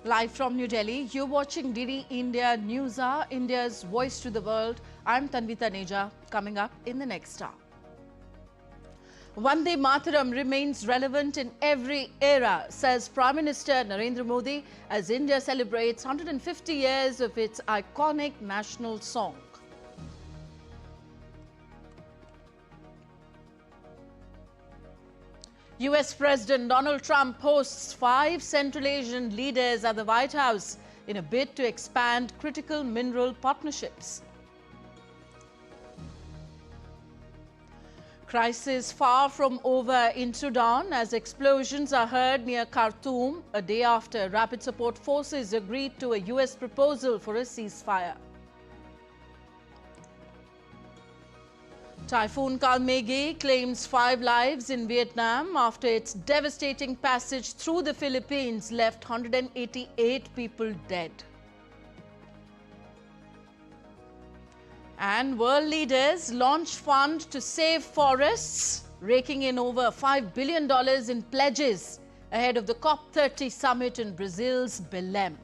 Live from New Delhi, you're watching DD India Newshour, India's voice to the world. I'm Tanvita Neja. Coming up in the next hour. Vande Mataram remains relevant in every era, says Prime Minister Narendra Modi as India celebrates 150 years of its iconic national song. US President Donald Trump hosts 5 Central Asian leaders at the White House in a bid to expand critical mineral partnerships. Crisis far from over in Sudan as explosions are heard near Khartoum a day after rapid support forces agreed to a US proposal for a ceasefire. Typhoon Kalmaegi claims 5 lives in Vietnam after its devastating passage through the Philippines left 188 people dead. And world leaders launch fund to save forests, raking in over $5 billion in pledges ahead of the COP30 summit in Brazil's Belém.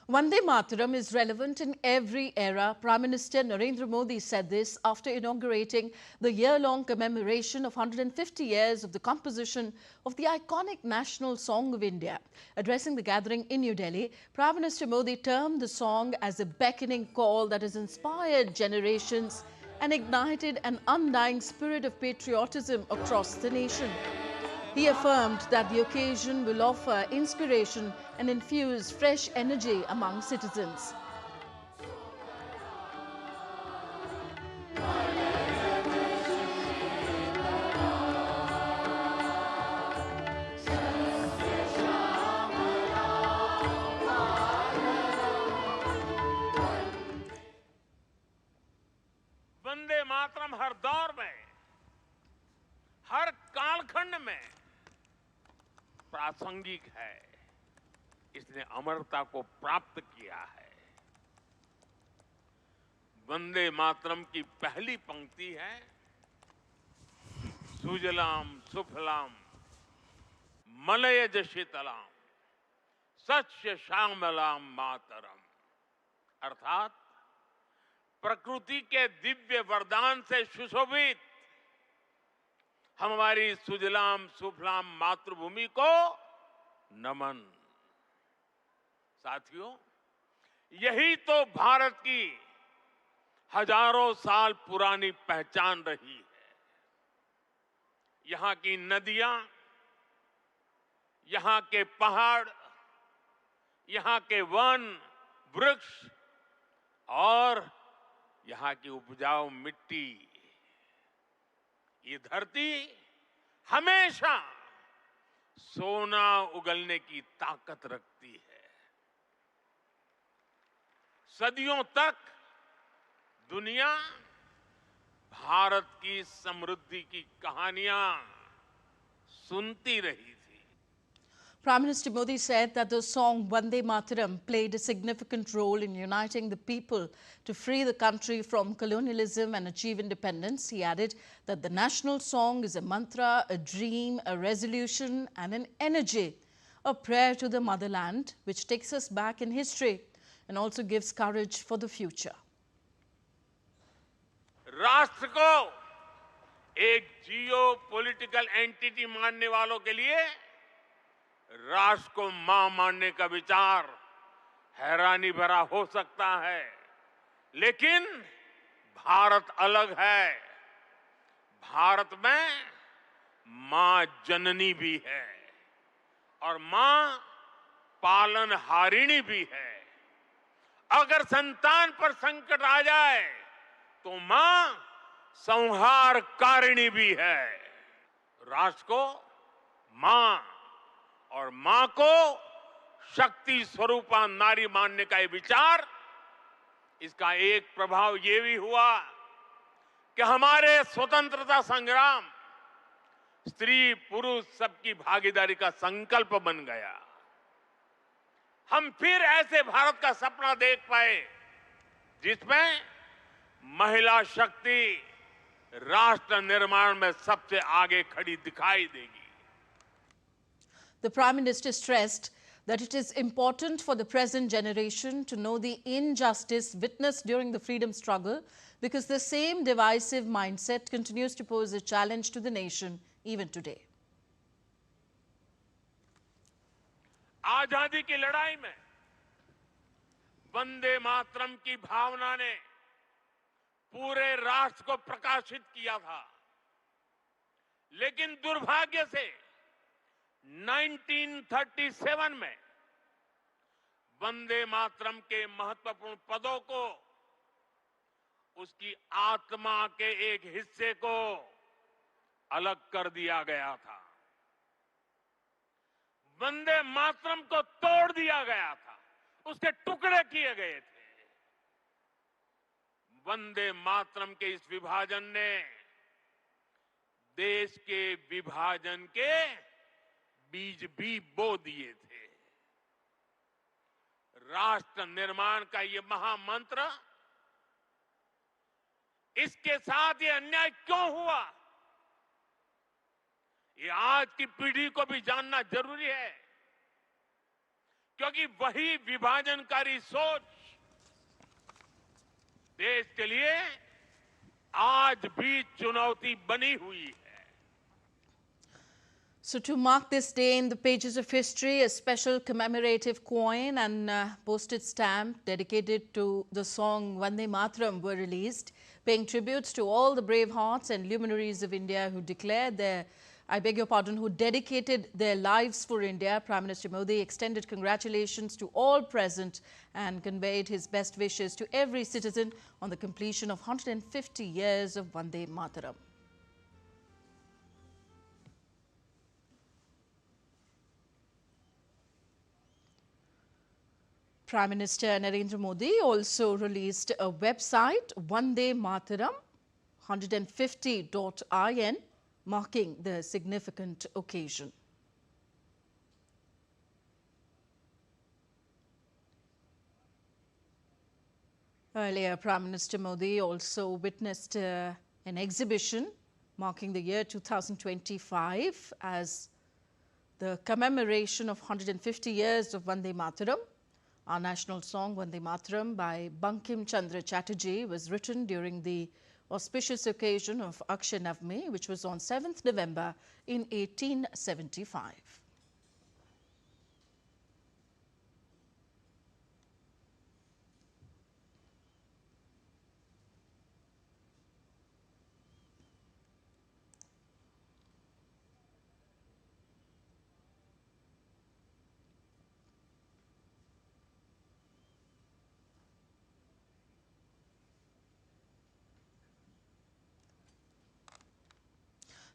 Vande Mataram is relevant in every era. Prime Minister Narendra Modi said this after inaugurating the year-long commemoration of 150 years of the composition of the iconic national song of India. Addressing the gathering in New Delhi, Prime Minister Modi termed the song as a beckoning call that has inspired generations and ignited an undying spirit of patriotism across the nation. He affirmed that the occasion will offer inspiration and infuse fresh energy among citizens. Vande Mataram हर दौर में, हर कालखंड में प्रासंगिक है। इसने अमरता को प्राप्त किया है। वंदे मातरम की पहली पंक्ति है, सुजलाम सुफलाम मलयज शीतलाम सस्य श्यामलाम मातरम, अर्थात प्रकृति के दिव्य वरदान से सुशोभित हमारी सुजलाम सुफलाम मातृभूमि को नमन। साथियों, यही तो भारत की हजारों साल पुरानी पहचान रही है। यहाँ की नदियां, यहाँ के पहाड़, यहाँ के वन, वृक्ष और यहाँ की उपजाऊ मिट्टी, ये धरती हमेशा सोना उगलने की ताकत रखती है। सदियों तक दुनिया भारत की समृद्धि की कहानियां सुनती रही थी। Prime Minister Modi said that the song Vande Mataram played a significant role in uniting the people to free the country from colonialism and achieve independence. He added that the national song is a mantra, a dream, a resolution and an energy, a prayer to the motherland which takes us back in history and also gives courage for the future. राष्ट्र को एक जियो political entity मानने वालों के लिए राष्ट्र को मां मानने का विचार हैरानी भरा हो सकता है, लेकिन भारत अलग है। भारत में मां जननी भी है और मां पालनहारिणी भी है। अगर संतान पर संकट आ जाए तो मां संहारकारिणी भी है। राष्ट्र को मां और मां को शक्ति स्वरूपा नारी मानने का ये विचार, इसका एक प्रभाव ये भी हुआ कि हमारे स्वतंत्रता संग्राम स्त्री पुरुष सबकी भागीदारी का संकल्प बन गया। हम फिर ऐसे भारत का सपना देख पाए जिसमें महिला शक्ति राष्ट्र निर्माण में सबसे आगे खड़ी दिखाई देगी। The Prime Minister stressed that it is important for the present generation to know the injustice witnessed during the freedom struggle because the same divisive mindset continues to pose a challenge to the nation even today. आजादी की लड़ाई में वंदे मातरम की भावना ने पूरे राष्ट्र को प्रकाशित किया था, लेकिन दुर्भाग्य से 1937 में वंदे मातरम के महत्वपूर्ण पदों को उसकी आत्मा के एक हिस्से को अलग कर दिया गया था। वंदे मातरम को तोड़ दिया गया था, उसके टुकड़े किए गए थे। वंदे मातरम के इस विभाजन ने देश के विभाजन के बीज भी बो दिए थे। राष्ट्र निर्माण का ये महामंत्र, इसके साथ ये अन्याय क्यों हुआ, ये आज की पीढ़ी को भी जानना जरूरी है, क्योंकि वही विभाजनकारी सोच देश के लिए आज भी चुनौती बनी हुई है। So to mark this day in the pages of history, a special commemorative coin and postage stamp dedicated to the song Vande Mataram were released, paying tributes to all the brave hearts and luminaries of India who declared their, who dedicated their lives for India. Prime Minister Modi extended congratulations to all present and conveyed his best wishes to every citizen on the completion of 150 years of Vande Mataram. Prime Minister Narendra Modi also released a website, Vande Mataram 150.in, marking the significant occasion. Earlier, Prime Minister Modi also witnessed an exhibition marking the year 2025 as the commemoration of 150 years of Vande Mataram. Our national song, Vande Mataram, by Bankim Chandra Chatterjee, was written during the auspicious occasion of Akshay Navami, which was on 7th November in 1875.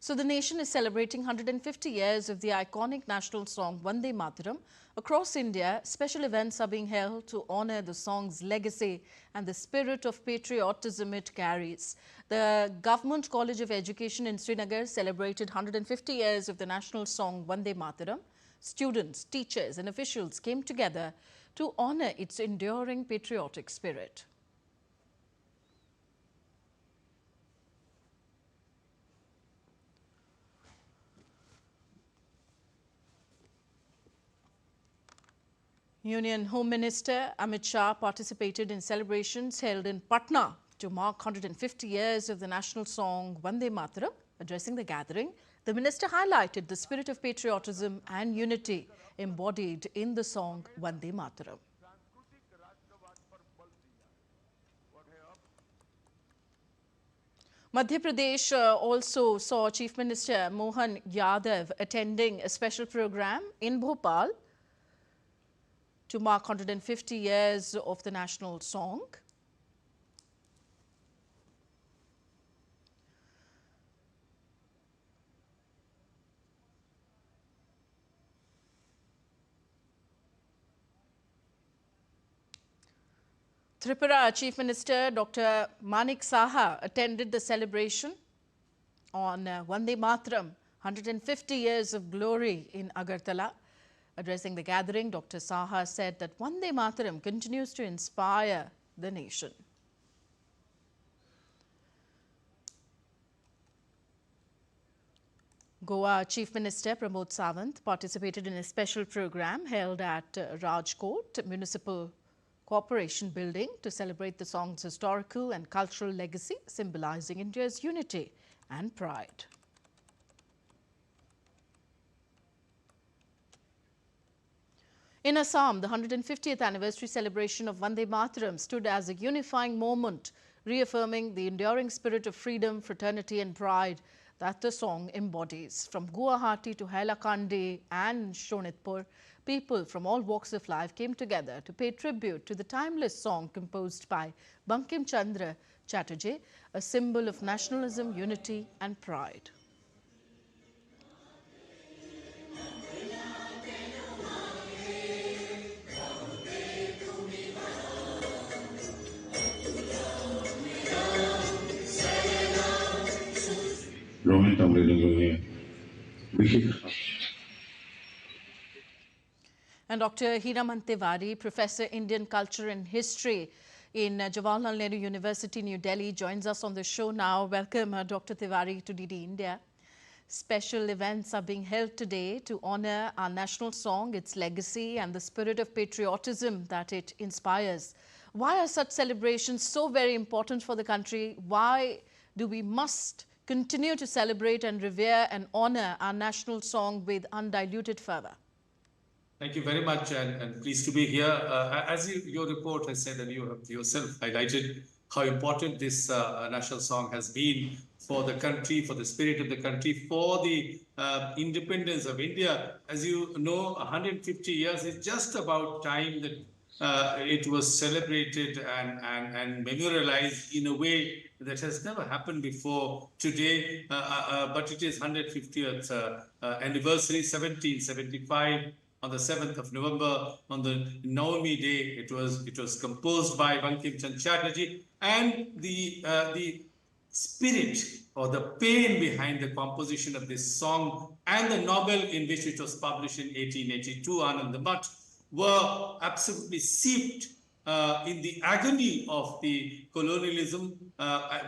So the nation is celebrating 150 years of the iconic national song Vande Mataram. Across India, special events are being held to honor the song's legacy and the spirit of patriotism it carries. The Government College of Education in Srinagar celebrated 150 years of the national song Vande Mataram. Students, teachers and officials came together to honor its enduring patriotic spirit. Union Home Minister Amit Shah participated in celebrations held in Patna to mark 150 years of the national song Vande Mataram. Addressing the gathering, the minister highlighted the spirit of patriotism and unity embodied in the song Vande Mataram. Madhya Pradesh also saw Chief Minister Mohan Yadav attending a special program in Bhopal to mark 150 years of the national song. Tripura Chief Minister Dr. Manik Saha attended the celebration on Vande Mataram, 150 years of glory in Agartala. Addressing the gathering, Dr. Saha said that Vande Mataram continues to inspire the nation. Goa Chief Minister Pramod Sawant participated in a special program held at Rajkot Municipal Corporation building to celebrate the song's historical and cultural legacy, symbolizing India's unity and pride. In Assam, the 150th anniversary celebration of Vande Mataram stood as a unifying moment, reaffirming the enduring spirit of freedom, fraternity and pride that the song embodies. From Guwahati to Hailakandi and Shonitpur, people from all walks of life came together to pay tribute to the timeless song composed by Bankim Chandra Chatterjee, a symbol of nationalism, unity and pride. And Dr. Hiraman Tiwari, Professor Indian Culture and History in Jawaharlal Nehru University, New Delhi, joins us on the show now. Welcome, Dr. Tiwari, to DD India. Special events are being held today to honor our national song, its legacy and the spirit of patriotism that it inspires. Why are such celebrations so very important for the country? Why do we must continue to celebrate and revere and honor our national song with undiluted fervor? Thank you very much, and pleased to be here. As your report has said, and you have yourself highlighted how important this national song has been for the country, for the spirit of the country, for the independence of India. As you know, 150 years is just about time that it was celebrated and memorialized in a way that has never happened before today. But it is 150th anniversary, 1775. On the 7th of November, on the Navami day, it was composed by Bankim Chandra Chatterjee, and the spirit or the pain behind the composition of this song and the novel in which it was published in 1882, Anand Math, were absolutely seeped in the agony of the colonialism.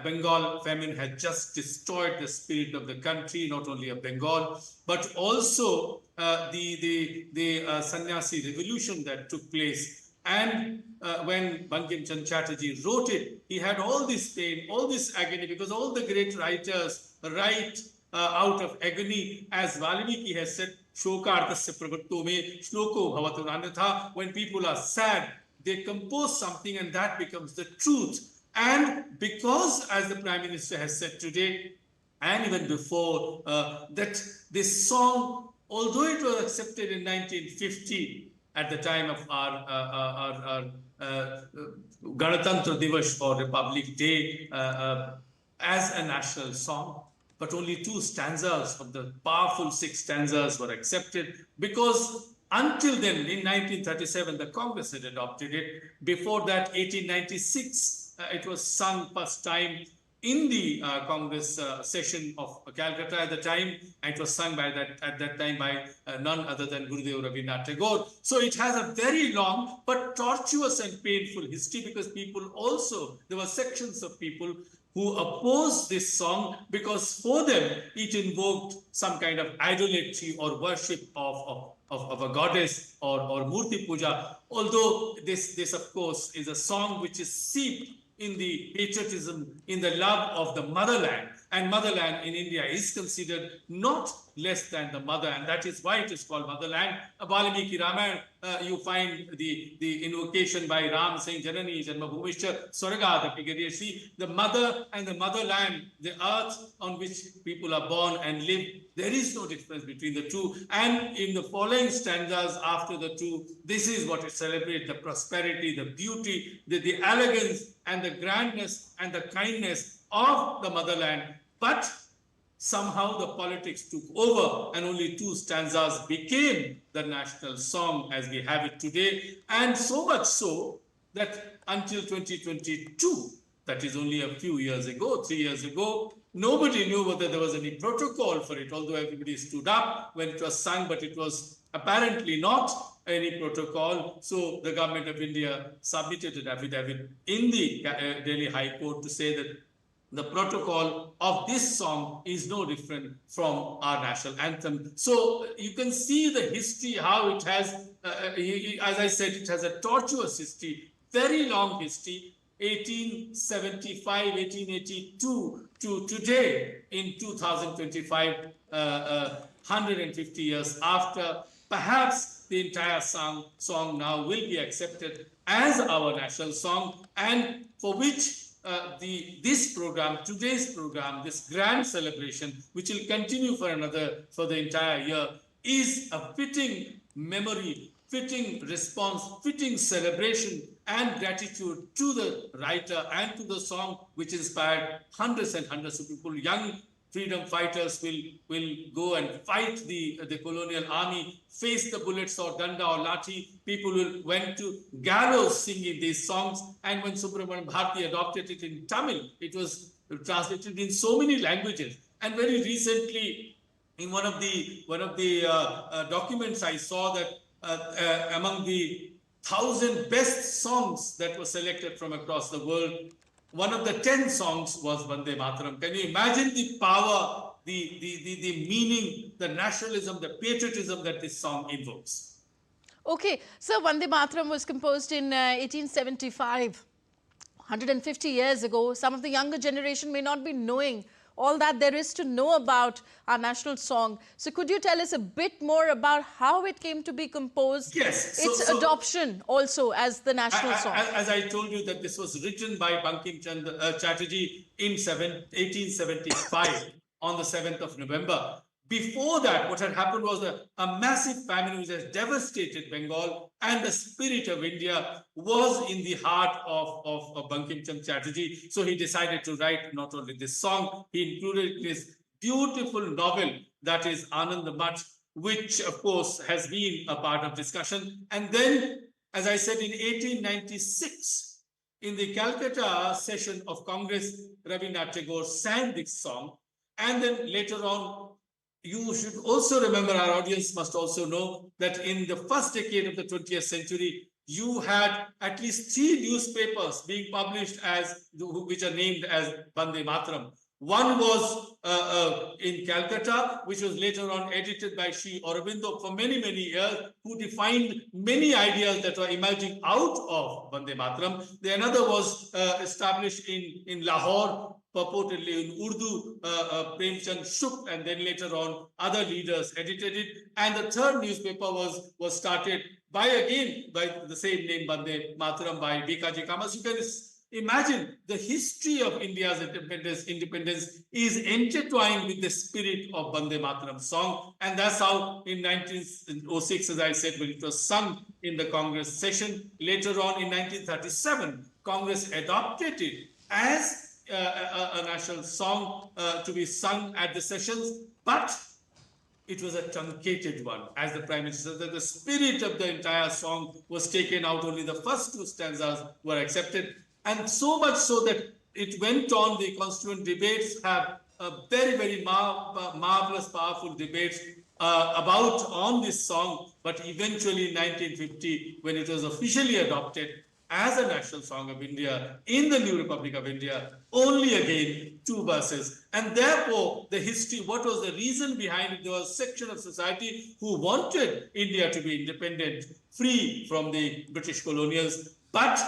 Bengal famine had just destroyed the spirit of the country, not only of Bengal, but also the sannyasi revolution that took place. And when Bankim Chandra Chatterjee wrote it, he had all this pain, all this agony, because all the great writers write out of agony. As Valmiki has said, Shokartasya pravatto me shloko bhavatu anatha. When people are sad, they compose something and that becomes the truth. And because, as the Prime Minister has said today, and even before, that this song, although it was accepted in 1950 at the time of our Ganatantra Diwas or Republic Day as a national song, but only 2 stanzas of the powerful 6 stanzas were accepted, because until then, in 1937, the Congress had adopted it. Before that, 1896, it was sung first time in the Congress session of Calcutta at the time, and it was sung at that time by none other than Gurudev Rabindranath Tagore. So it has a very long but tortuous and painful history, because people also, there were sections of people who opposed this song because for them it invoked some kind of idolatry or worship of a goddess or Murti Puja. Although this of course is a song which is seeped in the patriotism, in the love of the motherland. And motherland in India is considered not less than the mother, and that is why it is called motherland. Valmiki Ramayana, you find the invocation by Ram saying, Janani Janmabhumishcha Swargadapi Gadyashi, the mother and the motherland, the earth on which people are born and live. There is no difference between the two. And in the following stanzas after the two, this is what it celebrates: the prosperity, the beauty, the elegance and the grandness and the kindness of the motherland. But somehow the politics took over and only 2 stanzas became the national song as we have it today. And so much so that until 2022, that is only a few years ago, 3 years ago, nobody knew whether there was any protocol for it, although everybody stood up when it was sung, but it was apparently not any protocol. So the government of India submitted an affidavit in the Delhi High Court to say that the protocol of this song is no different from our national anthem. So you can see the history, how it has, as I said, it has a tortuous history, very long history, 1875, 1882 to today in 2025, 150 years after. Perhaps the entire song now will be accepted as our national song, and for which this program, today's program, this grand celebration, which will continue for the entire year, is a fitting memory, fitting response, fitting celebration and gratitude to the writer and to the song, which inspired hundreds and hundreds of people. Young freedom fighters will go and fight the colonial army, face the bullets or danda or lathi. People went to gallows singing these songs. And when Subramanian Bharati adopted it in Tamil, it was translated in so many languages. And very recently, in one of the documents, I saw that among the 1,000 best songs that were selected from across the world, one of the 10 songs was Vande Mataram. Can you imagine the power, the meaning, the nationalism, the patriotism that this song invokes? Okay, so Vande Mataram was composed in 1875, 150 years ago. Some of the younger generation may not be knowing all that there is to know about our national song. So could you tell us a bit more about how it came to be composed? Yes. Its adoption also as the national song. As I told you that this was written by Bankim Chandra Chatterjee in 1875 on the 7th of November. Before that, what had happened was a massive famine which has devastated Bengal, and the spirit of India was in the heart of Bankim Chandra Chatterjee. So he decided to write not only this song, he included his beautiful novel, that is Anand Mat, which of course has been a part of discussion. And then, as I said, in 1896, in the Calcutta session of Congress, Rabindranath Tagore sang this song. And then later on, you should also remember, our audience must also know, that in the first decade of the 20th century, you had at least 3 newspapers being published which are named as Vande Mataram. One was in Calcutta, which was later on edited by Sri Aurobindo for many, many years, who defined many ideas that were emerging out of Vande Mataram. The another was established in Lahore, purportedly in Urdu, Premchand Shuk, and then later on other leaders edited it. And the third newspaper was started by the same name, Vande Mataram, by Bikaji Kama. So you can imagine the history of India's independence is intertwined with the spirit of Vande Mataram song. And that's how in 1906, as I said, when it was sung in the Congress session, later on in 1937, Congress adopted it as a national song to be sung at the sessions, but it was a truncated one, as the Prime Minister said. The spirit of the entire song was taken out. Only the first 2 stanzas were accepted, and so much so that it went on. The constituent debates have a very, very marvelous, powerful debates on this song. But eventually in 1950, when it was officially adopted as a national song of India in the new Republic of India, only again 2 verses. And therefore, the history, what was the reason behind it? There was a section of society who wanted India to be independent, free from the British colonials, but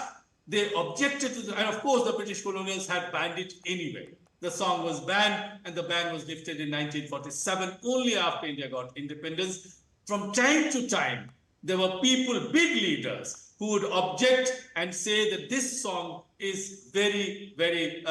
they objected to and of course the British colonials had banned it anyway. The song was banned, and the ban was lifted in 1947, only after India got independence. From time to time, there were people, big leaders, who would object and say that this song is very, very,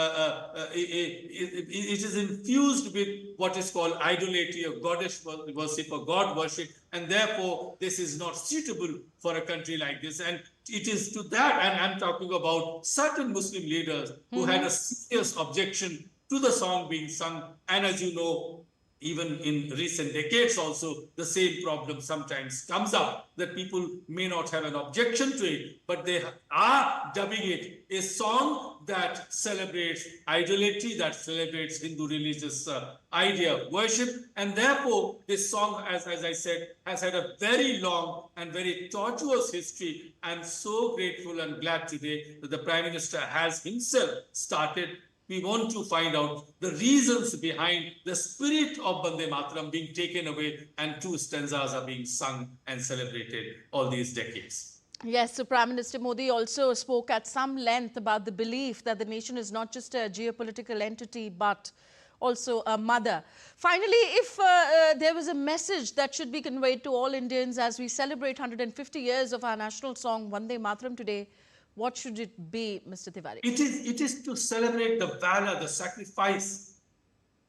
it is infused with what is called idolatry, or goddess worship, or god worship, and therefore this is not suitable for a country like this. And it is to that, and I'm talking about certain Muslim leaders who had a serious objection to the song being sung. And as you know, even in recent decades also, the same problem sometimes comes up, that people may not have an objection to it, but they are dubbing it a song that celebrates idolatry, that celebrates Hindu religious idea of worship. And therefore, this song, as I said, has had a very long and very tortuous history. I'm so grateful and glad today that the Prime Minister has himself started. We want to find out the reasons behind the spirit of Vande Mataram being taken away, and two stanzas are being sung and celebrated all these decades. Yes, so Prime Minister Modi also spoke at some length about the belief that the nation is not just a geopolitical entity, but also a mother. Finally, if there was a message that should be conveyed to all Indians as we celebrate 150 years of our national song, Vande Mataram today, what should it be, Mr. Tiwari? It is to celebrate the valor, the sacrifice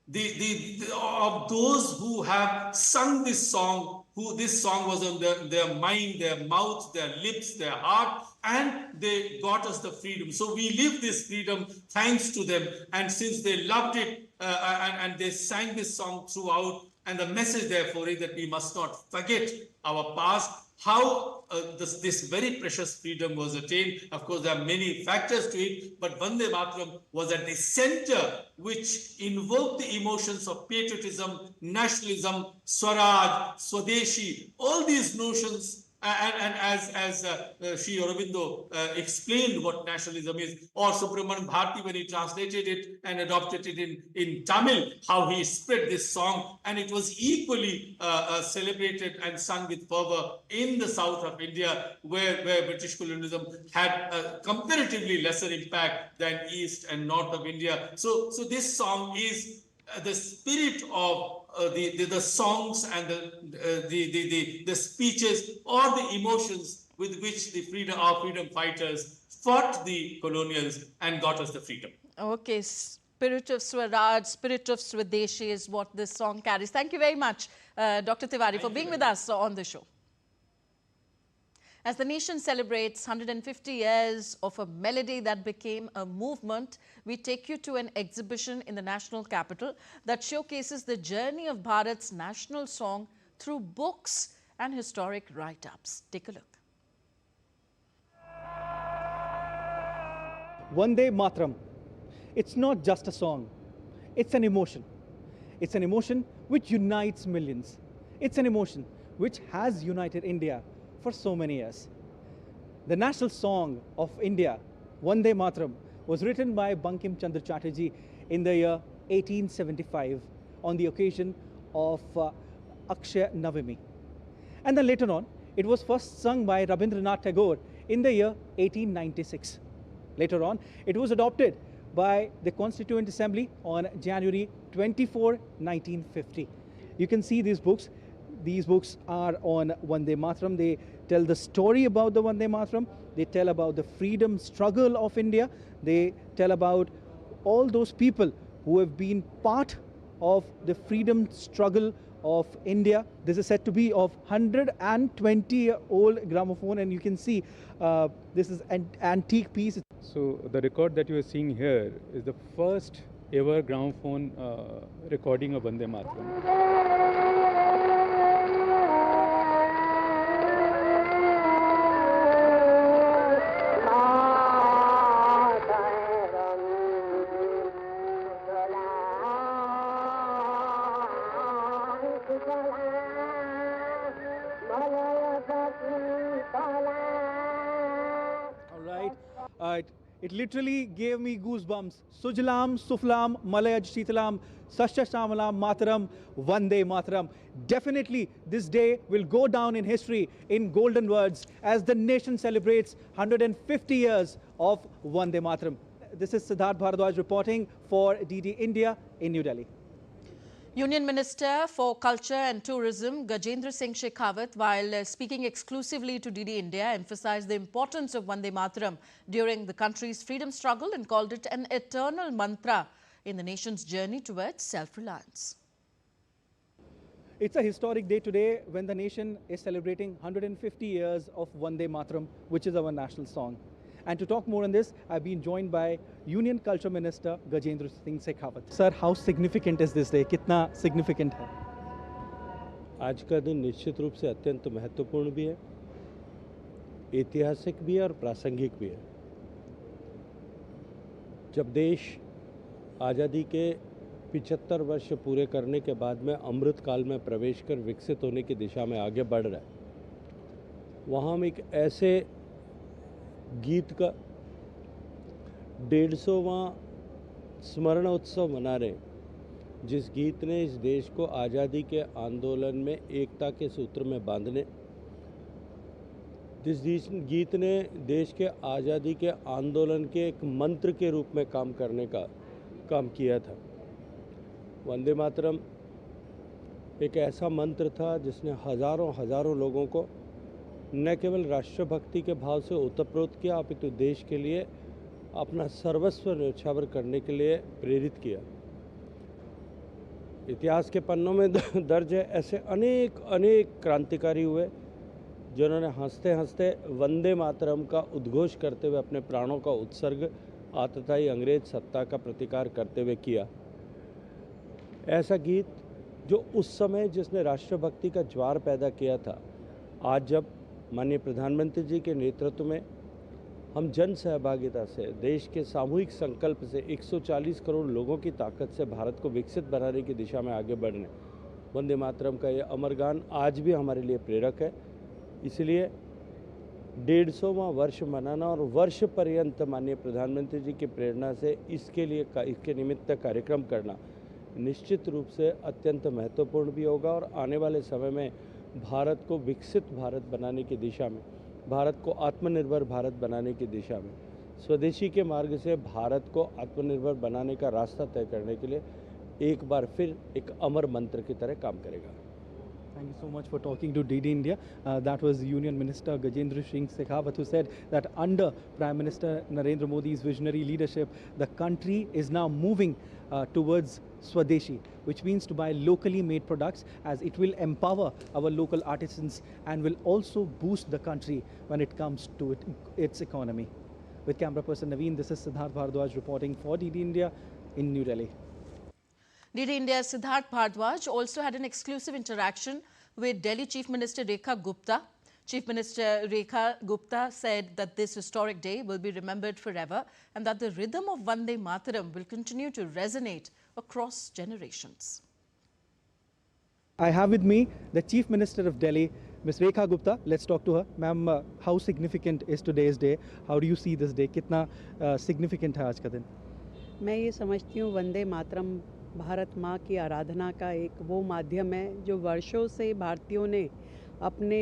of those who have sung this song, who this song was on their mind, their mouth, their lips, their heart, and they got us the freedom. So we live this freedom thanks to them. And since they loved it and they sang this song throughout, and the message therefore is that we must not forget our past, how this very precious freedom was attained. Of course, there are many factors to it, but Vande Mataram was at the center, which invoked the emotions of patriotism, nationalism, Swaraj, Swadeshi, all these notions. And as Sri Aurobindo explained what nationalism is, or Subramanian Bharati when he translated it and adopted it in Tamil, how he spread this song, and it was equally celebrated and sung with fervor in the south of India, where British colonialism had a comparatively lesser impact than east and north of India. So this song is the spirit of the songs and the speeches or the emotions with which our freedom fighters fought the colonials and got us the freedom. Okay, spirit of Swaraj, spirit of Swadeshi is what this song carries. Thank you very much, Dr. Tiwari, for being with us on the show. As the nation celebrates 150 years of a melody that became a movement, we take you to an exhibition in the national capital that showcases the journey of Bharat's national song through books and historic write-ups. Take a look. Vande Mataram. It's not just a song. It's an emotion. It's an emotion which unites millions. It's an emotion which has united India for so many years. The national song of India, Vande Mataram, was written by Bankim Chandra Chatterjee in the year 1875 on the occasion of Akshaya Navami. And then later on, it was first sung by Rabindranath Tagore in the year 1896. Later on, it was adopted by the Constituent Assembly on January 24, 1950. You can see these books. These books are on Vande Mataram. They tell the story about the Vande Mataram. They tell about the freedom struggle of India. They tell about all those people who have been part of the freedom struggle of India. This is said to be of 120-year-old gramophone, and you can see this is an antique piece. So the record that you are seeing here is the first ever gramophone recording of Vande Mataram. It literally gave me goosebumps. Sujlam, Suflam, Malayaj Shitalam, Sasha Shamalam, Mataram, Vande Mataram. Definitely this day will go down in history in golden words as the nation celebrates 150 years of Vande Mataram. This is Siddharth Bharadwaj reporting for DD India in New Delhi. Union Minister for Culture and Tourism Gajendra Singh Shekhawat, while speaking exclusively to DD India, emphasized the importance of Vande Mataram during the country's freedom struggle and called it an eternal mantra in the nation's journey towards self-reliance. It's a historic day today when the nation is celebrating 150 years of Vande Mataram, which is our national song. And to talk more on this, I've been joined by Union Culture Minister Gajendra Singh Shekhawat. Sir, how significant is this day? कितना significant है? आज का दिन निश्चित रूप से अत्यंत महत्वपूर्ण भी है, ऐतिहासिक भी है और प्रासंगिक भी है। जब देश आज़ादी के 75 वर्ष पूरे करने के बाद में अमृत काल में प्रवेश कर विकसित होने की दिशा में आगे बढ़ रहा है, वहाँ हम एक ऐसे गीत का 150वां स्मरण उत्सव मना रहे हैं जिस गीत ने इस देश को आज़ादी के आंदोलन में एकता के सूत्र में बांधने, जिस गीत ने देश के आज़ादी के आंदोलन के एक मंत्र के रूप में काम करने का काम किया था। वंदे मातरम एक ऐसा मंत्र था जिसने हजारों लोगों को न केवल राष्ट्रभक्ति के भाव से ओतप्रोत किया, अपितु देश के लिए अपना सर्वस्व न्यौछावर करने के लिए प्रेरित किया। इतिहास के पन्नों में दर्ज है ऐसे अनेक क्रांतिकारी हुए जिन्होंने हंसते हंसते वंदे मातरम का उद्घोष करते हुए अपने प्राणों का उत्सर्ग आतताई अंग्रेज सत्ता का प्रतिकार करते हुए किया। ऐसा गीत जो उस समय जिसने राष्ट्रभक्ति का ज्वार पैदा किया था, आज जब माननीय प्रधानमंत्री जी के नेतृत्व में हम जन सहभागिता से, देश के सामूहिक संकल्प से 140 करोड़ लोगों की ताकत से भारत को विकसित बनाने की दिशा में आगे बढ़ने, वंदे मातरम का ये अमर गान आज भी हमारे लिए प्रेरक है। इसलिए 150वां वर्ष मनाना और वर्ष पर्यंत माननीय प्रधानमंत्री जी की प्रेरणा से इसके निमित्त कार्यक्रम करना निश्चित रूप से अत्यंत महत्वपूर्ण भी होगा और आने वाले समय में भारत को विकसित भारत बनाने की दिशा में, भारत को आत्मनिर्भर भारत बनाने की दिशा में, स्वदेशी के मार्ग से भारत को आत्मनिर्भर बनाने का रास्ता तय करने के लिए एक बार फिर एक अमर मंत्र की तरह काम करेगा। Thank you so much for talking to DD India. That was Union Minister Gajendra Singh Shekhawat, who said that under Prime Minister Narendra Modi's visionary leadership, the country is now moving towards Swadeshi, which means to buy locally made products, as it will empower our local artisans and will also boost the country when it comes to its economy. With camera person Naveen, this is Siddharth Bhardwaj reporting for DD India in New Delhi. DD India's Siddharth Bhardwaj also had an exclusive interaction with Delhi Chief Minister Rekha Gupta. Chief Minister Rekha Gupta said that this historic day will be remembered forever and that the rhythm of Vande Mataram will continue to resonate across generations. I have with me the Chief Minister of Delhi, Ms. Rekha Gupta. Let's talk to her. Ma'am, how significant is today's day? How do you see this day? कितना significant है आज का दिन? मैं ये समझती हूँ वंदे मातरम भारत माँ की आराधना का एक वो माध्यम है जो वर्षों से भारतीयों ने अपने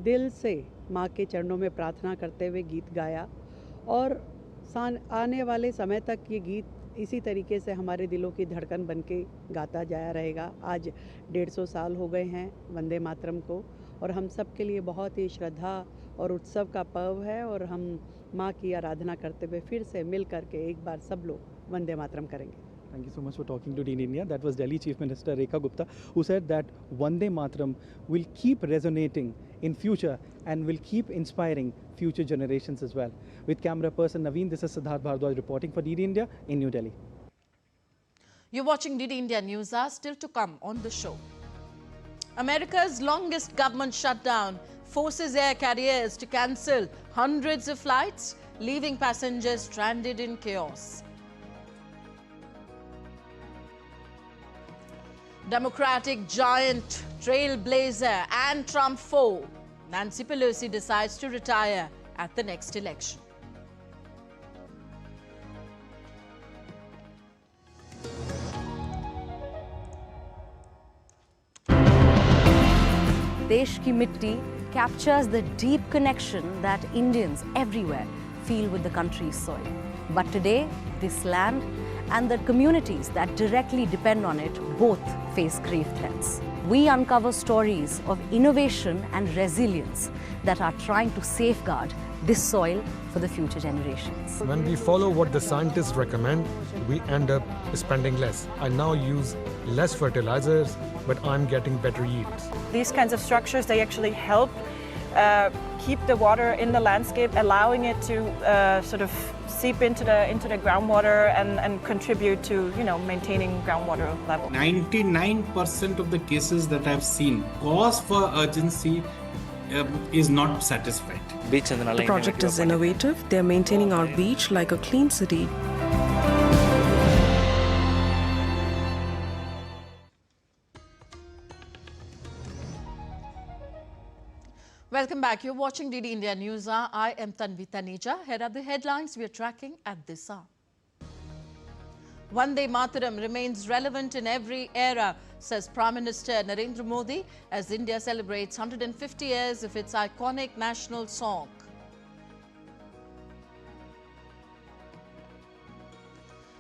दिल से माँ के चरणों में प्रार्थना करते हुए गीत गाया और आने वाले समय तक ये गीत इसी तरीके से हमारे दिलों की धड़कन बन के गाता जाया रहेगा। आज 150 साल हो गए हैं वंदे मातरम को और हम सब के लिए बहुत ही श्रद्धा और उत्सव का पर्व है और हम माँ की आराधना करते हुए फिर से मिल करके एक बार सब लोग वंदे मातरम करेंगे। Thank you so much for talking to DD India. That was Delhi Chief Minister Rekha Gupta, who said that Vande Mataram will keep resonating in future and will keep inspiring future generations as well. With camera person Naveen, this is Siddharth Bhardwaj reporting for DD India in New Delhi. You're watching DD India News. Still to come on the show. America's longest government shutdown forces air carriers to cancel hundreds of flights, leaving passengers stranded in chaos. Democratic giant, trailblazer and Trump foe, Nancy Pelosi decides to retire at the next election. Desh ki mitti captures the deep connection that Indians everywhere feel with the country's soil. But today, this land and the communities that directly depend on it both face grave threats. We uncover stories of innovation and resilience that are trying to safeguard this soil for the future generations. When we follow what the scientists recommend, we end up spending less. I now use less fertilizers, but I'm getting better yields. These kinds of structures, they actually help keep the water in the landscape, allowing it to sort of seep into the groundwater and contribute to maintaining groundwater level. 99% of the cases that I've seen, cause for urgency is not satisfied. The project is innovative. They're maintaining our beach like a clean city. Welcome back. You're watching DD India Newshour. I am Tanvi Taneja. Here are the headlines we are tracking at this hour. Vande Mataram remains relevant in every era, says Prime Minister Narendra Modi as India celebrates 150 years of its iconic national song.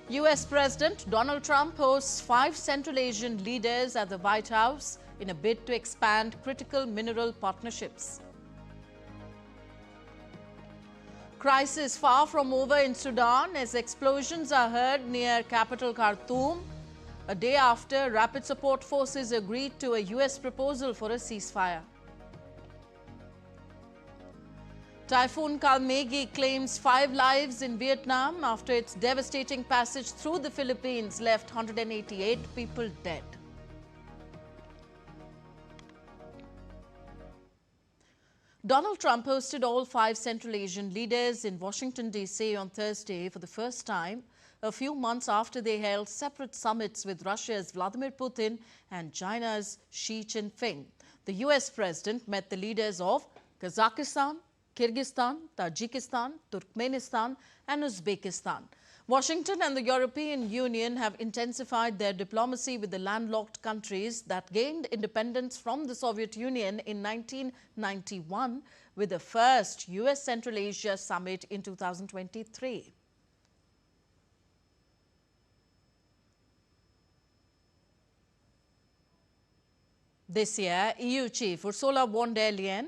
US President Donald Trump hosts 5 Central Asian leaders at the White House in a bid to expand critical mineral partnerships. Crisis far from over in Sudan as explosions are heard near capital Khartoum, a day after rapid support forces agreed to a US proposal for a ceasefire. Typhoon Kalmaegi claims 5 lives in Vietnam after its devastating passage through the Philippines left 188 people dead. Donald Trump hosted all 5 Central Asian leaders in Washington, D.C. on Thursday for the first time, a few months after they held separate summits with Russia's Vladimir Putin and China's Xi Jinping. The U.S. president met the leaders of Kazakhstan, Kyrgyzstan, Tajikistan, Turkmenistan and Uzbekistan. Washington and the European Union have intensified their diplomacy with the landlocked countries that gained independence from the Soviet Union in 1991, with the first US Central Asia Summit in 2023. This year, EU chief Ursula von der Leyen,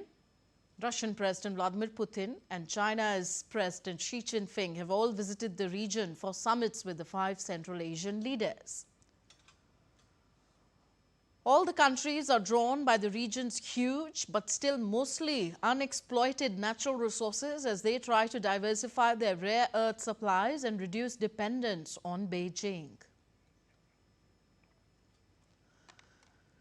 Russian President Vladimir Putin and China's President Xi Jinping have all visited the region for summits with the 5 Central Asian leaders. All the countries are drawn by the region's huge but still mostly unexploited natural resources as they try to diversify their rare earth supplies and reduce dependence on Beijing.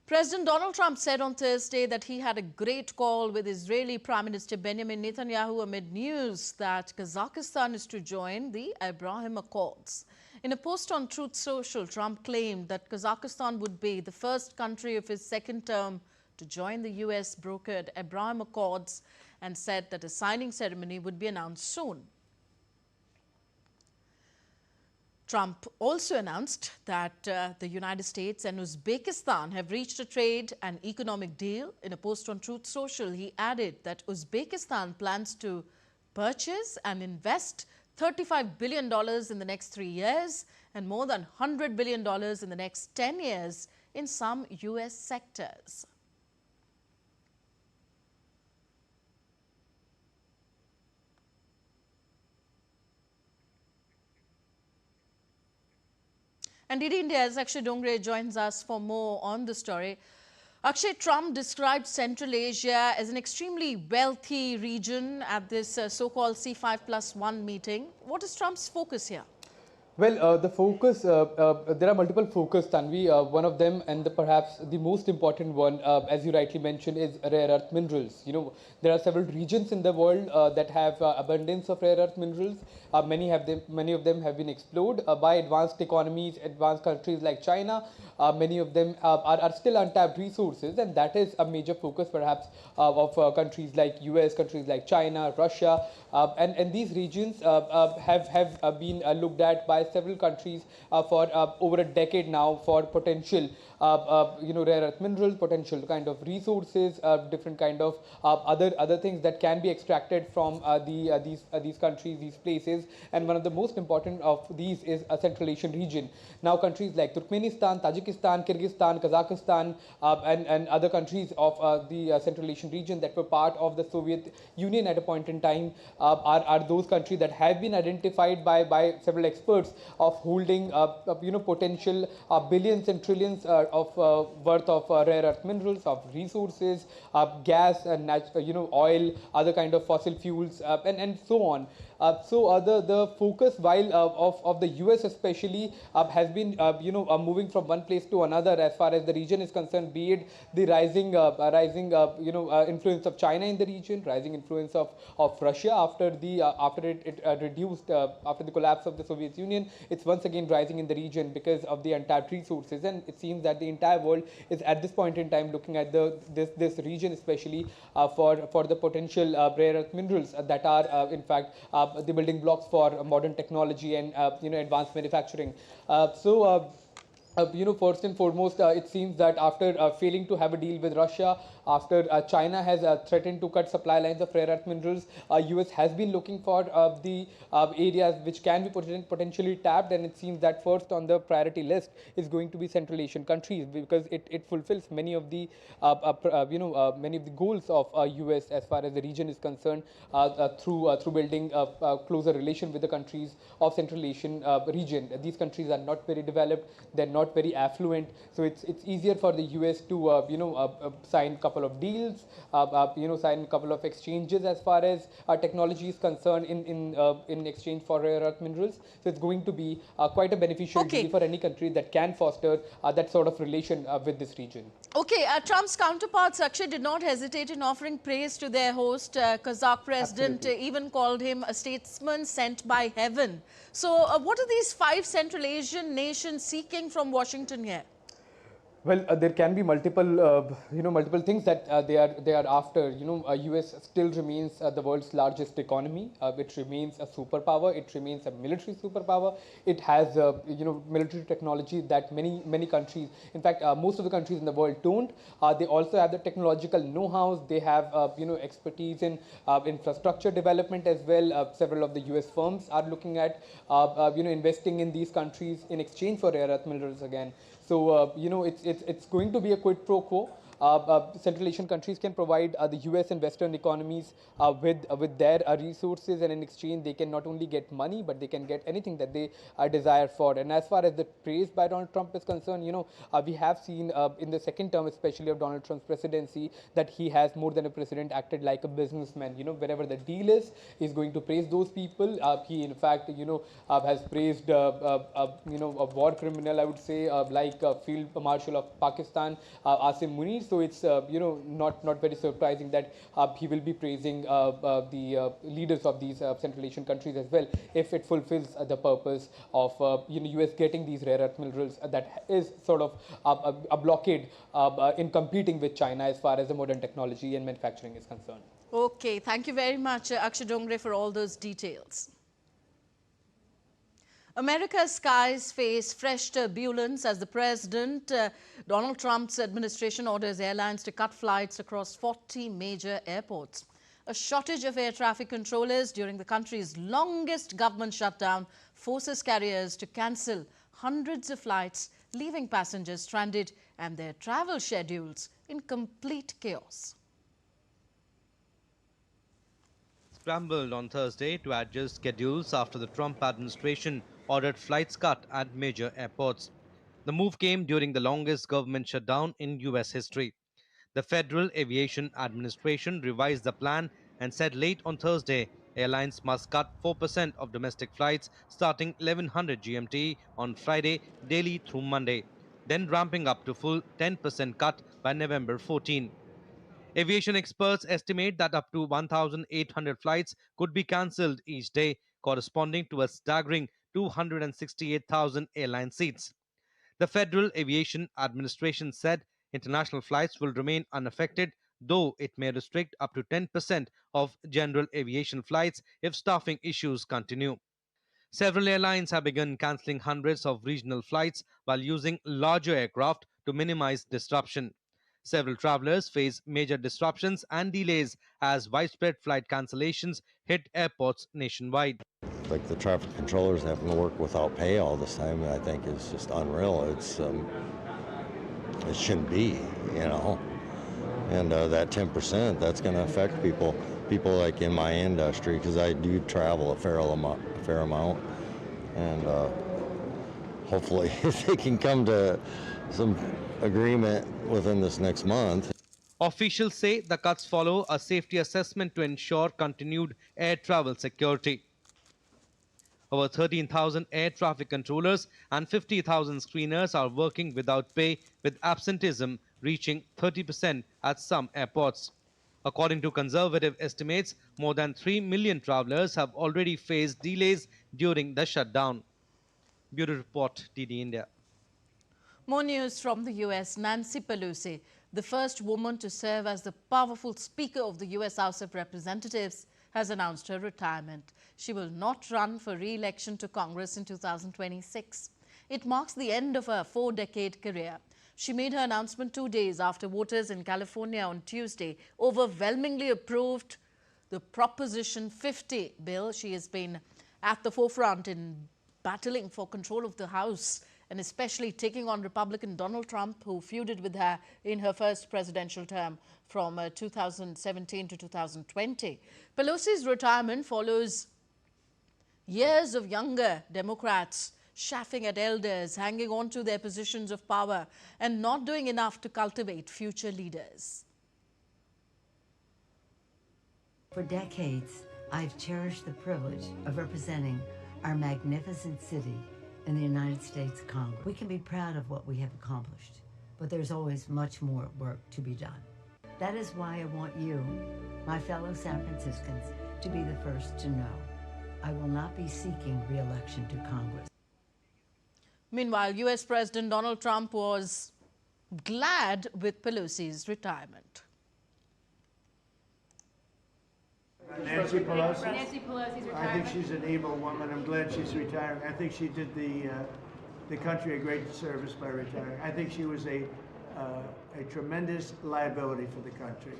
President Donald Trump said on Thursday that he had a great call with Israeli Prime Minister Benjamin Netanyahu amid news that Kazakhstan is to join the Abraham Accords. In a post on Truth Social, Trump claimed that Kazakhstan would be the first country of his second term to join the US-brokered Abraham Accords and said that a signing ceremony would be announced soon. Trump also announced that the United States and Uzbekistan have reached a trade and economic deal. In a post on Truth Social, he added that Uzbekistan plans to purchase and invest $35 billion in the next 3 years and more than $100 billion in the next 10 years in some US sectors. And DD India's Akshay Dongre joins us for more on the story. Akshay, Trump described Central Asia as an extremely wealthy region at this so-called C5+1 meeting. What is Trump's focus here? Well, the focus, there are multiple focus, Tanvi. One of them, and perhaps the most important one, as you rightly mentioned, is rare earth minerals. You know, there are several regions in the world that have abundance of rare earth minerals. Many of them have been explored by advanced economies, advanced countries like China. Many of them are still untapped resources, and that is a major focus, perhaps, of countries like US, countries like China, Russia, and these regions have been looked at by several countries for over a decade now for potential rare earth minerals, potential kind of resources, different kind of other things that can be extracted from these countries, these places. And one of the most important of these is a Central Asian region. Now countries like Turkmenistan, Tajikistan, Kyrgyzstan, Kazakhstan and other countries of the Central Asian region that were part of the Soviet Union at a point in time are those countries that have been identified by several experts powers of holding potential billions and trillions of worth of rare earth minerals, of resources, gas, and oil, other kind of fossil fuels, and so on. The focus while of the US especially has been moving from one place to another as far as the region is concerned, be it the rising influence of China in the region, rising influence of Russia after it reduced after the collapse of the Soviet Union. It's once again rising in the region because of the untapped resources, and it seems that the entire world is at this point in time looking at this region especially for the potential rare earth minerals that are in fact the building blocks for modern technology and advanced manufacturing. First and foremost, it seems that after failing to have a deal with Russia, after China has threatened to cut supply lines of rare earth minerals, US has been looking for the areas which can be potentially tapped, and it seems that first on the priority list is going to be Central Asian countries, because it fulfills many of the goals of US as far as the region is concerned through building a closer relation with the countries of Central Asian region. These countries are not very developed, they're not very affluent, so it's easier for the US to sign a couple of deals, sign a couple of exchanges as far as technology is concerned in exchange for rare earth minerals. So it's going to be quite a beneficial deal for any country that can foster that sort of relation with this region. Okay, Trump's counterparts Akshay did not hesitate in offering praise to their host. Kazakh president even called him a statesman sent by heaven. So what are these 5 Central Asian nations seeking from Washington here? Well, there can be multiple things that they are after. US still remains the world's largest economy. It remains a superpower. It remains a military superpower. It has military technology that many countries, in fact, most of the countries in the world don't. They also have the technological know-how. They have expertise in infrastructure development as well. Several of the US firms are looking at investing in these countries in exchange for rare earth minerals again. So, it's going to be a quid pro quo. Central Asian countries can provide the US and Western economies with their resources, and in exchange they can not only get money, but they can get anything that they desire for. And as far as the praise by Donald Trump is concerned, we have seen in the second term, especially of Donald Trump's presidency, that he has more than a president acted like a businessman. Wherever the deal is, he's going to praise those people. He in fact has praised a war criminal, I would say, like Field Marshal of Pakistan, Asim Munir. So it's not very surprising that he will be praising the leaders of these Central Asian countries as well, if it fulfills the purpose of US getting these rare earth minerals that is sort of a blockade in competing with China as far as the modern technology and manufacturing is concerned. Okay, thank you very much, Akshay Dongre, for all those details. America's skies face fresh turbulence as the President, Donald Trump's administration orders airlines to cut flights across 40 major airports. A shortage of air traffic controllers during the country's longest government shutdown forces carriers to cancel hundreds of flights, leaving passengers stranded and their travel schedules in complete chaos. Scrambled on Thursday to adjust schedules after the Trump administration ordered flights cut at major airports. The move came during the longest government shutdown in US history. The Federal Aviation Administration revised the plan and said late on Thursday airlines must cut 4% of domestic flights starting 1100 GMT on Friday daily through Monday, then ramping up to full 10% cut by November 14. Aviation experts estimate that up to 1,800 flights could be cancelled each day, corresponding to a staggering 268,000 airline seats. The Federal Aviation Administration said international flights will remain unaffected, though it may restrict up to 10% of general aviation flights if staffing issues continue. Several airlines have begun cancelling hundreds of regional flights while using larger aircraft to minimize disruption. Several travelers face major disruptions and delays as widespread flight cancellations hit airports nationwide. Like the traffic controllers having to work without pay all this time, I think is just unreal. It shouldn't be, And that 10%, that's going to affect people like in my industry, because I do travel a fair amount. and hopefully they can come to some agreement within this next month. Officials say the cuts follow a safety assessment to ensure continued air travel security. Over 13,000 air traffic controllers and 50,000 screeners are working without pay, with absenteeism reaching 30% at some airports. According to conservative estimates, more than 3 million travelers have already faced delays during the shutdown. Bureau Report, DD India. More news from the US. Nancy Pelosi, the first woman to serve as the powerful Speaker of the US House of Representatives, has announced her retirement. She will not run for re-election to Congress in 2026. It marks the end of her 4-decade career. She made her announcement 2 days after voters in California on Tuesday overwhelmingly approved the Proposition 50 bill. She has been at the forefront in battling for control of the House, and especially taking on Republican Donald Trump, who feuded with her in her first presidential term from 2017 to 2020. Pelosi's retirement follows years of younger Democrats chaffing at elders, hanging on to their positions of power, and not doing enough to cultivate future leaders. For decades, I've cherished the privilege of representing our magnificent city in the United States Congress. We can be proud of what we have accomplished, but there's always much more work to be done. That is why I want you, my fellow San Franciscans, to be the first to know. I will not be seeking re-election to Congress. Meanwhile, US President Donald Trump was glad with Pelosi's retirement. Nancy Pelosi. Nancy Pelosi's retirement. I think she's an able woman. I'm glad she's retiring. I think she did the country a great service by retiring. I think she was a tremendous liability for the country.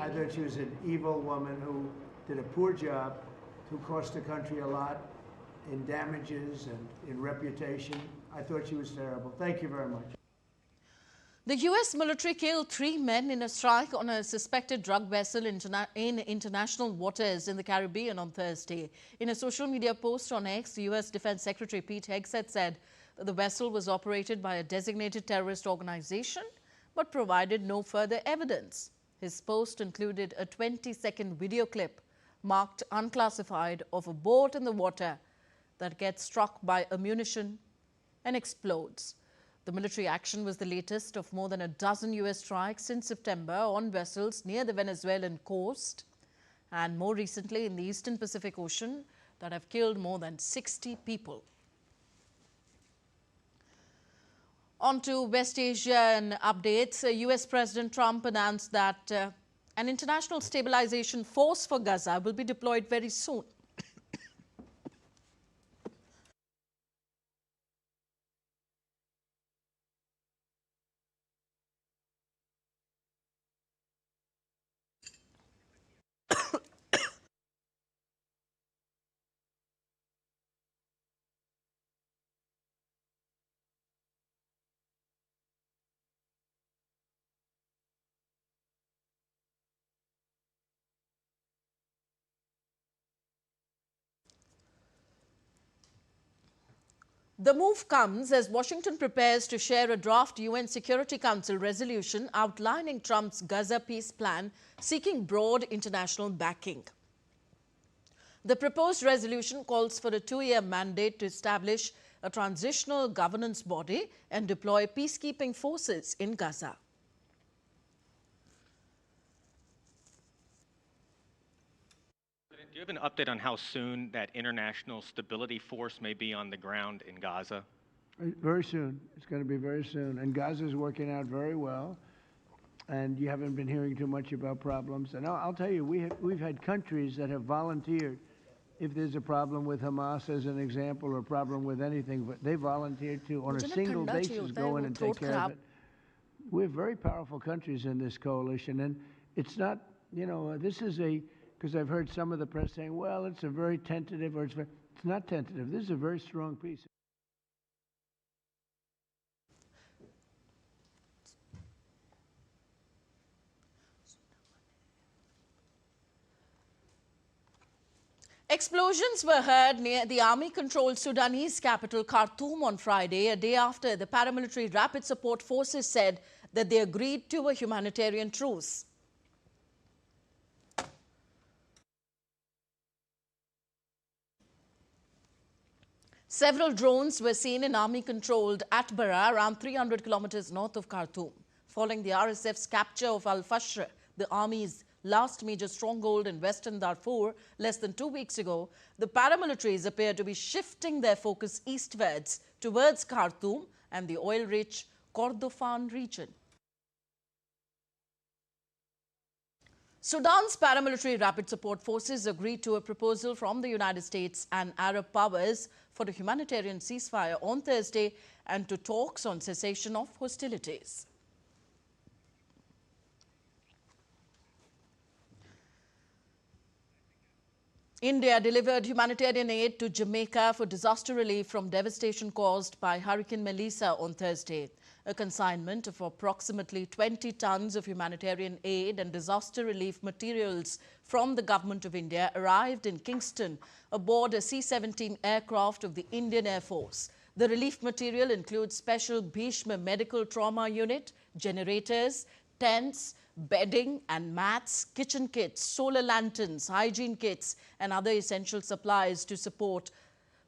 I thought she was an evil woman who did a poor job, who cost the country a lot in damages and in reputation. I thought she was terrible. Thank you very much. The US military killed 3 men in a strike on a suspected drug vessel in international waters in the Caribbean on Thursday. In a social media post on X, the US Defense Secretary Pete Hegseth said that the vessel was operated by a designated terrorist organization, but provided no further evidence. His post included a 20-second video clip marked unclassified of a boat in the water that gets struck by ammunition and explodes. The military action was the latest of more than a dozen US strikes since September on vessels near the Venezuelan coast, and more recently in the Eastern Pacific Ocean, that have killed more than 60 people. On to West Asian updates. US President Trump announced that an international stabilization force for Gaza will be deployed very soon. The move comes as Washington prepares to share a draft UN Security Council resolution outlining Trump's Gaza peace plan, seeking broad international backing. The proposed resolution calls for a 2-year mandate to establish a transitional governance body and deploy peacekeeping forces in Gaza. Do you have an update on how soon that international stability force may be on the ground in Gaza? Very soon. It's going to be very soon. And Gaza is working out very well. And you haven't been hearing too much about problems. And I'll tell you, we've had countries that have volunteered. If there's a problem with Hamas, as an example, or a problem with anything, but they volunteered to, on a single basis, go in and take care of it. We have very powerful countries in this coalition. And it's not, you know, this is a... Because I've heard some of the press saying, well, it's a very tentative, or it's not tentative. This is a very strong piece. Explosions were heard near the army-controlled Sudanese capital Khartoum on Friday, a day after the paramilitary rapid support forces said that they agreed to a humanitarian truce. Several drones were seen in army-controlled Atbara, around 300 kilometers north of Khartoum. Following the RSF's capture of Al-Fashr, the army's last major stronghold in western Darfur, less than 2 weeks ago, the paramilitaries appear to be shifting their focus eastwards towards Khartoum and the oil-rich Kordofan region. Sudan's paramilitary rapid support forces agreed to a proposal from the United States and Arab powers for a humanitarian ceasefire on Thursday and to talks on cessation of hostilities. India delivered humanitarian aid to Jamaica for disaster relief from devastation caused by Hurricane Melissa on Thursday. A consignment of approximately 20 tons of humanitarian aid and disaster relief materials from the Government of India arrived in Kingston aboard a C-17 aircraft of the Indian Air Force. The relief material includes special Bhishma medical trauma unit, generators, tents, bedding and mats, kitchen kits, solar lanterns, hygiene kits and other essential supplies to support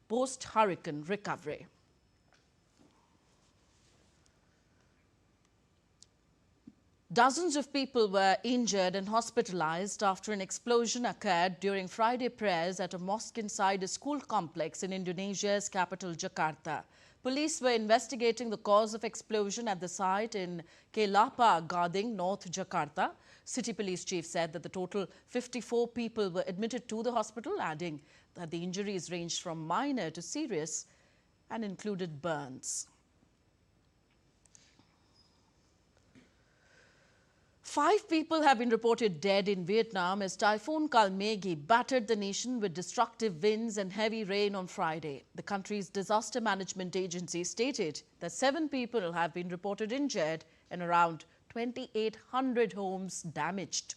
post-hurricane recovery. Dozens of people were injured and hospitalized after an explosion occurred during Friday prayers at a mosque inside a school complex in Indonesia's capital, Jakarta. Police were investigating the cause of explosion at the site in Kelapa Gading, North Jakarta. City Police Chief said that the total 54 people were admitted to the hospital, adding that the injuries ranged from minor to serious and included burns. 5 people have been reported dead in Vietnam as Typhoon Kalmaegi battered the nation with destructive winds and heavy rain on Friday. The country's disaster management agency stated that 7 people have been reported injured and around 2,800 homes damaged.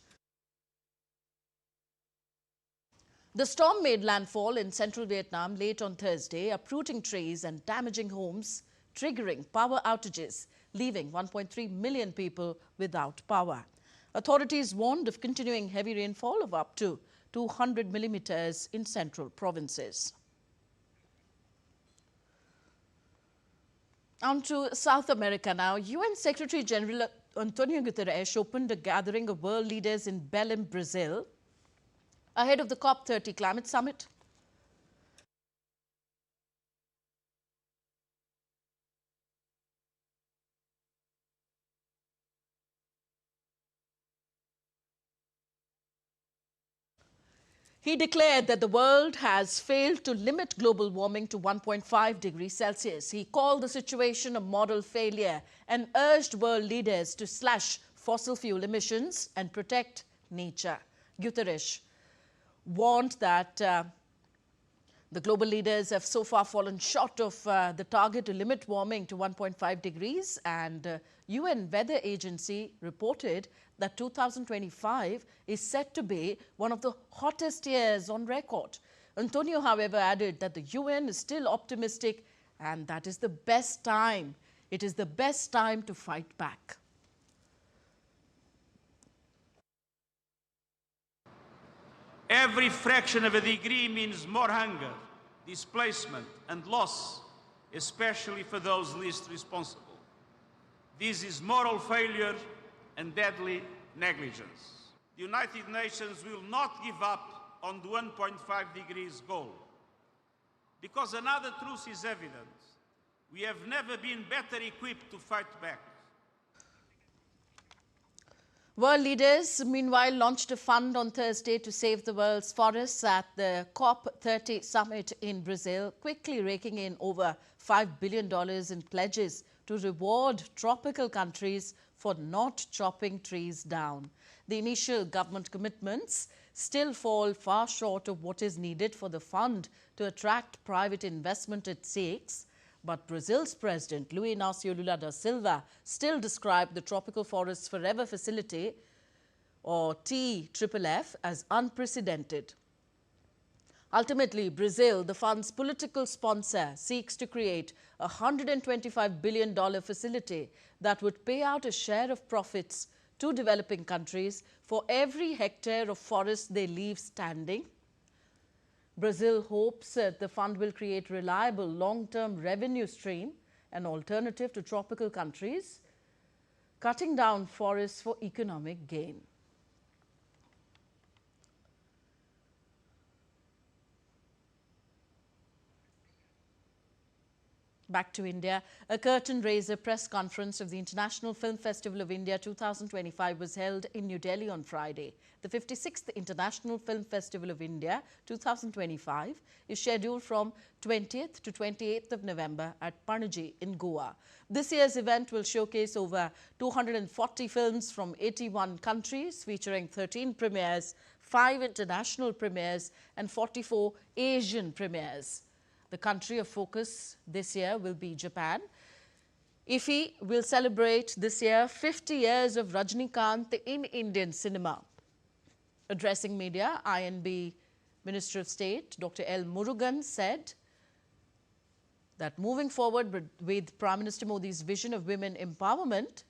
The storm made landfall in central Vietnam late on Thursday, uprooting trees and damaging homes, triggering power outages, leaving 1.3 million people without power. Authorities warned of continuing heavy rainfall of up to 200 millimeters in central provinces. On to South America now. UN Secretary General Antonio Guterres opened a gathering of world leaders in Belém, Brazil, ahead of the COP30 climate summit. He declared that the world has failed to limit global warming to 1.5 degrees Celsius. He called the situation a moral failure and urged world leaders to slash fossil fuel emissions and protect nature. Guterres warned that the global leaders have so far fallen short of the target to limit warming to 1.5 degrees, and UN Weather Agency reported that 2025 is set to be one of the hottest years on record. Antonio, however, added that the UN is still optimistic and that is the best time. It is the best time to fight back. Every fraction of a degree means more hunger, displacement, and loss, especially for those least responsible. This is moral failure and deadly negligence. The United Nations will not give up on the 1.5 degrees goal, because another truth is evident. We have never been better equipped to fight back. World leaders, meanwhile, launched a fund on Thursday to save the world's forests at the COP30 summit in Brazil, quickly raking in over $5 billion in pledges to reward tropical countries for not chopping trees down. The initial government commitments still fall far short of what is needed for the fund to attract private investment it seeks. But Brazil's President Luiz Inácio Lula da Silva still described the Tropical Forests Forever Facility, or TFFF, as unprecedented. Ultimately, Brazil, the fund's political sponsor, seeks to create a $125 billion facility that would pay out a share of profits to developing countries for every hectare of forest they leave standing. Brazil hopes that the fund will create reliable long-term revenue stream, an alternative to tropical countries, cutting down forests for economic gain. Back to India, a curtain raiser press conference of the International Film Festival of India 2025 was held in New Delhi on Friday. The 56th International Film Festival of India 2025 is scheduled from 20th to 28th of November at Panaji in Goa. This year's event will showcase over 240 films from 81 countries, featuring 13 premieres, 5 international premieres and 44 Asian premieres. The country of focus this year will be Japan. IFFI will celebrate this year 50 years of Rajinikanth in Indian cinema. Addressing media, INB Minister of State Dr. L. Murugan said that moving forward with Prime Minister Modi's vision of women empowerment,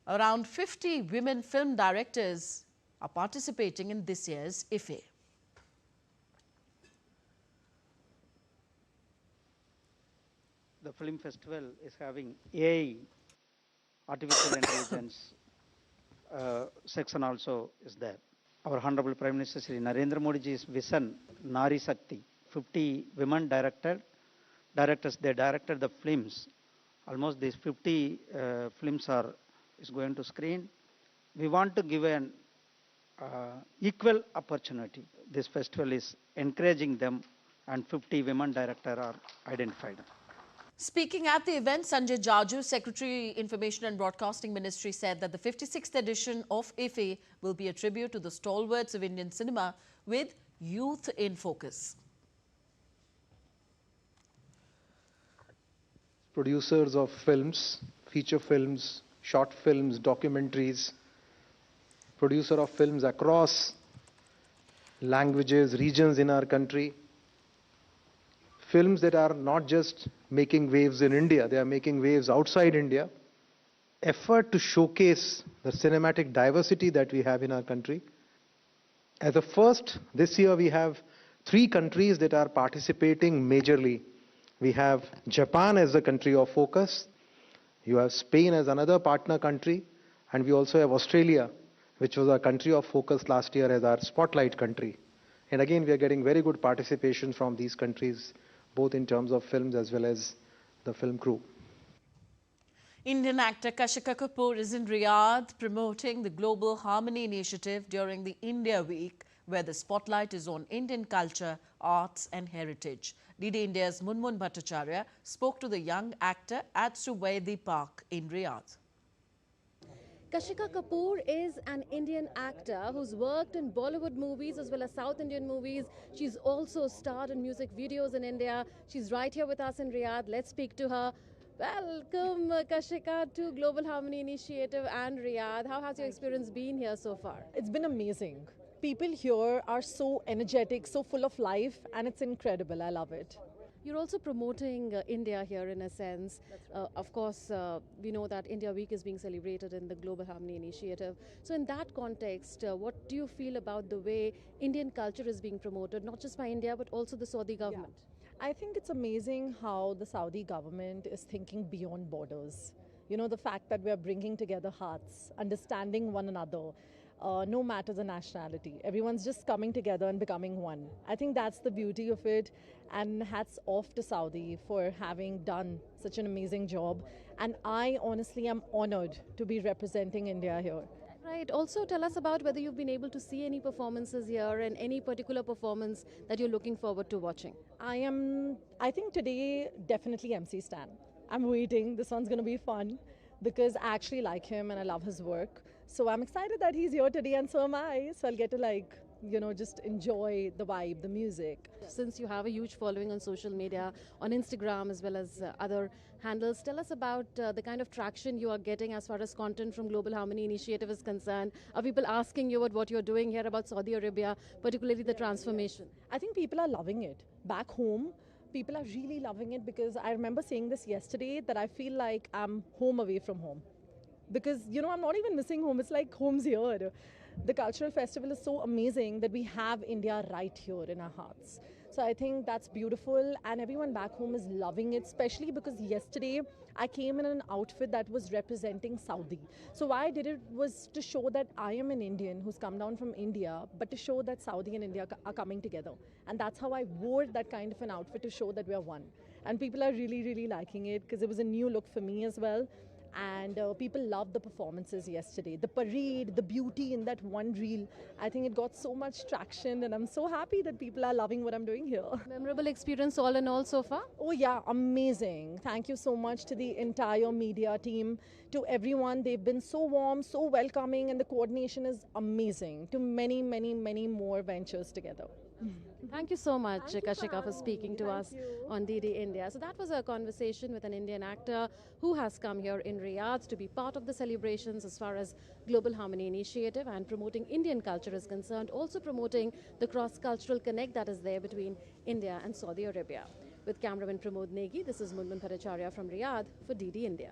around 50 women film directors are participating in this year's IFFI. The film festival is having AI, artificial intelligence section also is there. Our Honorable Prime Minister Shri Narendra Modi ji's vision, Nari Shakti, 50 women directors, they directed the films. Almost these 50 films is going to screen. We want to give an equal opportunity. This festival is encouraging them, and 50 women directors are identified. Speaking at the event, Sanjay Jaju, Secretary Information and Broadcasting Ministry, said that the 56th edition of IFFI will be a tribute to the stalwarts of Indian cinema with youth in focus. Producers of films, feature films, short films, documentaries, producer of films across languages, regions in our country, films that are not just making waves in India, they are making waves outside India. Effort to showcase the cinematic diversity that we have in our country. As a first, this year we have 3 countries that are participating majorly. We have Japan as the country of focus, you have Spain as another partner country, and we also have Australia, which was our country of focus last year as our spotlight country. And again, we are getting very good participation from these countries, both in terms of films as well as the film crew. Indian actor Kashika Kapoor is in Riyadh promoting the Global Harmony Initiative during the India Week, where the spotlight is on Indian culture, arts and heritage. DD India's Munmun Bhattacharya spoke to the young actor at Suwaidi Park in Riyadh. Kashika Kapoor is an Indian actor who's worked in Bollywood movies as well as South Indian movies. She's also starred in music videos in India. She's right here with us in Riyadh. Let's speak to her. Welcome, Kashika, to Global Harmony Initiative and Riyadh. How has your experience been here so far? It's been amazing. People here are so energetic, so full of life, and it's incredible. I love it. You're also promoting India here in a sense. Of course, we know that India Week is being celebrated in the Global Harmony Initiative. So in that context, what do you feel about the way Indian culture is being promoted, not just by India, but also the Saudi government? Yeah. I think it's amazing how the Saudi government is thinking beyond borders. You know, the fact that we are bringing together hearts, understanding one another, no matter the nationality. Everyone's just coming together and becoming one. I think that's the beauty of it, and hats off to Saudi for having done such an amazing job. And I honestly am honored to be representing India here. Right. Also tell us about whether you've been able to see any performances here and any particular performance that you're looking forward to watching. I think today definitely MC Stan. I'm waiting. This one's going to be fun because I actually like him and I love his work. So I'm excited that he's here today, and so am I. So I'll get to just enjoy the vibe, the music. Since you have a huge following on social media, on Instagram as well as other handles, tell us about the kind of traction you are getting as far as content from Global Harmony Initiative is concerned. Are people asking you what you're doing here about Saudi Arabia, particularly the transformation? I think people are loving it. Back home, people are really loving it, because I remember saying this yesterday that I feel like I'm home away from home. Because, I'm not even missing home. It's like home's here. The cultural festival is so amazing that we have India right here in our hearts. So I think that's beautiful, and everyone back home is loving it, especially because yesterday I came in an outfit that was representing Saudi. So why I did it was to show that I am an Indian who's come down from India, but to show that Saudi and India are coming together. And that's how I wore that kind of an outfit, to show that we are one. And people are really, really liking it, because it was a new look for me as well. And people loved the performances yesterday. The parade, the beauty in that one reel. I think it got so much traction, and I'm so happy that people are loving what I'm doing here. Memorable experience all in all so far? Oh yeah, amazing. Thank you so much to the entire media team, to everyone. They've been so warm, so welcoming, and the coordination is amazing. To many, many, many more ventures together. Thank you so much, Kashika, for speaking to us on DD India. So that was a conversation with an Indian actor who has come here in Riyadh to be part of the celebrations as far as Global Harmony Initiative and promoting Indian culture is concerned, also promoting the cross-cultural connect that is there between India and Saudi Arabia. With cameraman Pramod Negi, this is Munmun Bhattacharya from Riyadh for DD India.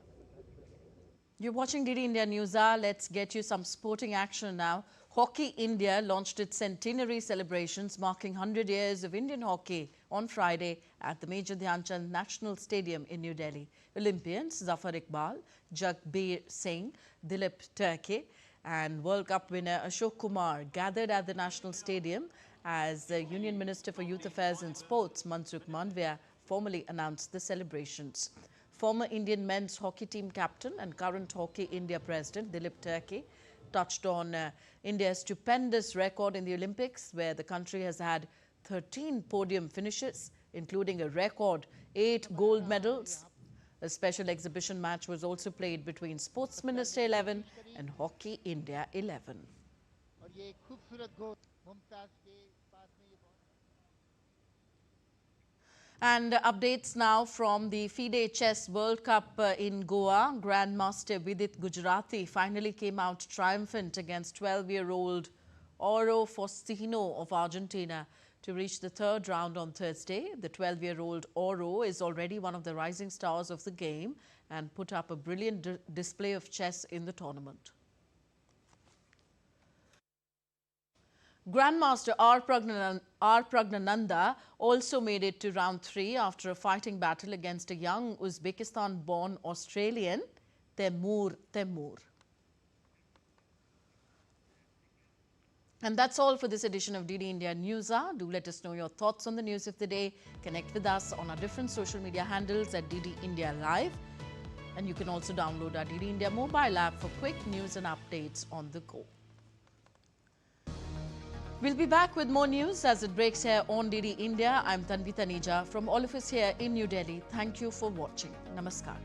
You're watching DD India Newshour. Let's get you some sporting action now. Hockey India launched its centenary celebrations marking 100 years of Indian hockey on Friday at the Major Dhyan Chand National Stadium in New Delhi. Olympians Zafar Iqbal, Jagbir Singh, Dilip Turke and World Cup winner Ashok Kumar gathered at the National Stadium as the Union Minister for Youth Affairs and Sports, Mansukh Mandavia, formally announced the celebrations. Former Indian men's hockey team captain and current Hockey India president Dilip Turke touched on India's stupendous record in the Olympics, where the country has had 13 podium finishes, including a record 8 gold medals. A special exhibition match was also played between Sports Minister 11 and Hockey India 11. And updates now from the FIDE Chess World Cup in Goa. Grandmaster Vidit Gujarati finally came out triumphant against 12-year-old Oro Faustino of Argentina to reach the third round on Thursday. The 12-year-old Oro is already one of the rising stars of the game and put up a brilliant display of chess in the tournament. Grandmaster R. Pragnananda also made it to round 3 after a fighting battle against a young Uzbekistan-born Australian, Temur. And that's all for this edition of DD India Newshour. Do let us know your thoughts on the news of the day. Connect with us on our different social media handles at DD India Live. And you can also download our DD India mobile app for quick news and updates on the go. We'll be back with more news as it breaks here on DD India. I'm Tanvi Taneja from all of us here in New Delhi. Thank you for watching. Namaskar.